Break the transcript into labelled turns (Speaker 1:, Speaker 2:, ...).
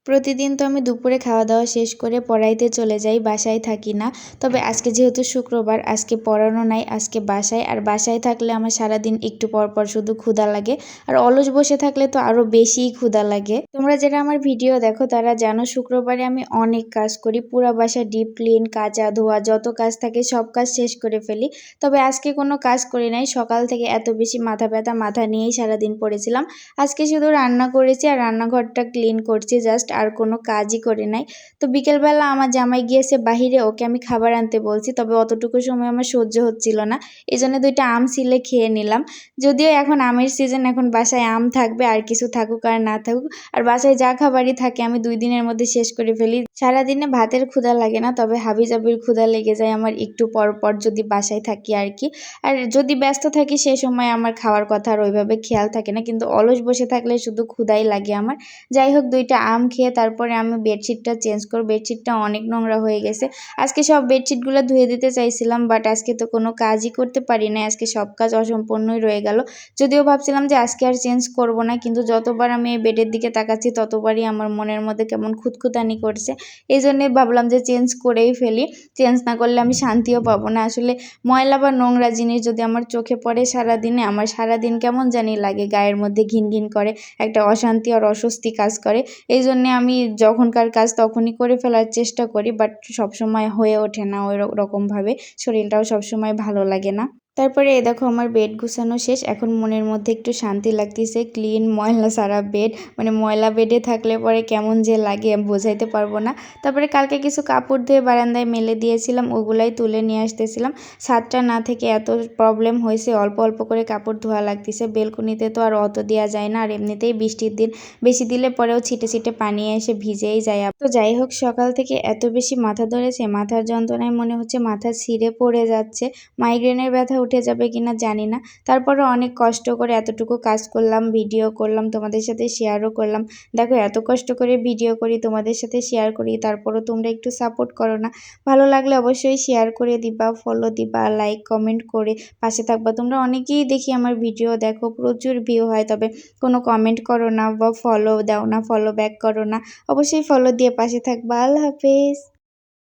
Speaker 1: প্রতিদিন তো আমি দুপুরে খাওয়া দাওয়া শেষ করে পড়াইতে চলে যাই, বাসায় থাকি না। তবে আজকে যেহেতু শুক্রবার, আজকে পড়ানো নাই, আজকে বাসায়। আর বাসায় থাকলে আমার সারাদিন একটু পর পর শুধু ক্ষুধা লাগে। আর অলস বসে থাকলে তো আরও বেশিই ক্ষুধা লাগে। তোমরা যারা আমার ভিডিও দেখো তারা জানো শুক্রবারে আমি অনেক কাজ করি, পুরা বাসা ডিপ ক্লিন, কাচা ধোয়া যত কাজ থাকে সব কাজ শেষ করে ফেলি। তবে আজকে কোনো কাজ করি নাই, সকাল থেকে এত বেশি মাথা ব্যথা, মাথা নিয়েই সারাদিন পড়েছিলাম। আজকে শুধু রান্না করেছি আর রান্নাঘরটা ক্লিন করছি জাস্ট, আর কোনো কাজই করে নাই। তো বিকেলবেলা আমার জামাই গিয়েছে বাহিরে, ওকে আমি খাবার আনতে বলছি, তবে অতটুকু সময় আমার সহ্য হচ্ছিল না, এই জন্য 2টা আম ছিলে খেয়ে নিলাম। যদিও এখন আমের সিজন, এখন বাসায় আম থাকবে, আর কিছু থাকুক আর না থাকুক, আর বাসায় যা খাবারই থাকে আমি 2 দিনের মধ্যে শেষ করে ফেলি। সারাদিনে ভাতের ক্ষুধা লাগে না, তবে হাবিজাবির ক্ষুধা লেগে যায় আমার একটু পর পর যদি বাসায় থাকি আর কি। আর যদি ব্যস্ত থাকি সে সময় আমার খাওয়ার কথা আর ওইভাবে খেয়াল থাকে না, কিন্তু অলস বসে থাকলে শুধু ক্ষুধাই লাগে আমার। যাই হোক, 2টা আম খেয়ে তারপরে আমি বেডশিটটা চেঞ্জ করব। বেডশিটটা অনেক নোংরা হয়ে গেছে। আজকে সব বেডশিটগুলো ধুয়ে দিতে চাইছিলাম, বাট আজকে তো কোনো কাজই করতে পারি না, আজকে সব কাজ অসম্পূর্ণই রয়ে গেল। যদিও ভাবছিলাম যে আজকে আর চেঞ্জ করব না, কিন্তু যতবার আমি এই বেডের দিকে তাকাচ্ছি ততবারই আমার মনের মধ্যে কেমন খুঁতখুঁতানি করছে। এই জন্যে ভাবলাম যে চেঞ্জ করেই ফেলি, চেঞ্জ না করলে আমি শান্তিও পাবো না। আসলে ময়লা বা নোংরা জিনিস যদি আমার চোখে পড়ে সারাদিনে, আমার সারাদিন কেমন জানি লাগে, গায়ের মধ্যে ঘিন ঘিন করে, একটা অশান্তি আর অস্বস্তি কাজ করে। এই জন্যে আমি যখনকার কাজ তখনই করে ফেলার চেষ্টা করি, বাট সবসময় হয়ে ওঠে না ওই রকমভাবে, শরীরটাও সবসময় ভালো লাগে না। তারপরে এই দেখো আমার বেড গুছানো শেষ, এখন মনের মধ্যে একটু শান্তি লাগতেছে। ক্লিন ময়লা সারা বেড, মানে ময়লা বেডে থাকলে পরে কেমন যে লাগে আমি বোঝাইতে পারবো না। তারপরে কালকে কিছু কাপড় ধুয়ে বারান্দায় মেলে দিয়েছিলাম, ওগুলাই তুলে নিয়ে আসতেছিলাম। ছাদটা না থেকে এত প্রবলেম হয়েছে, অল্প অল্প করে কাপড় ধোয়া লাগতেছে। বেলকুনিতে তো আর অত দেওয়া যায় না, আর এমনিতেই বৃষ্টির দিন, বেশি দিলে পরেও ছিটে ছিটে পানি এসে ভিজেই যায়। তো যাই হোক, সকাল থেকে এত বেশি মাথা ধরেছে, মাথার যন্ত্রণায় মনে হচ্ছে মাথা ছিঁড়ে পড়ে যাচ্ছে। মাইগ্রেনের ব্যথা উঠে যাবে কিনা জানি না। তারপরে অনেক কষ্ট করে এতটুকু কাজ করলাম, ভিডিও করলাম, তোমাদের সাথে শেয়ারও করলাম। দেখো এত কষ্ট করে ভিডিও করি, তোমাদের সাথে শেয়ার করি, তারপরও তোমরা একটু সাপোর্ট করো না। ভালো লাগলে অবশ্যই শেয়ার করে দিবা, ফলো দিবা, লাইক কমেন্ট করে পাশে থাকবা। তোমরা অনেকেই দেখি আমার ভিডিও দেখো, প্রচুর ভিউ হয়, তবে কোনো কমেন্ট করো না বা ফলো দাও না, ফলো ব্যাক করো না। অবশ্যই ফলো দিয়ে পাশে থাকবা। আল্লাহ হাফেজ।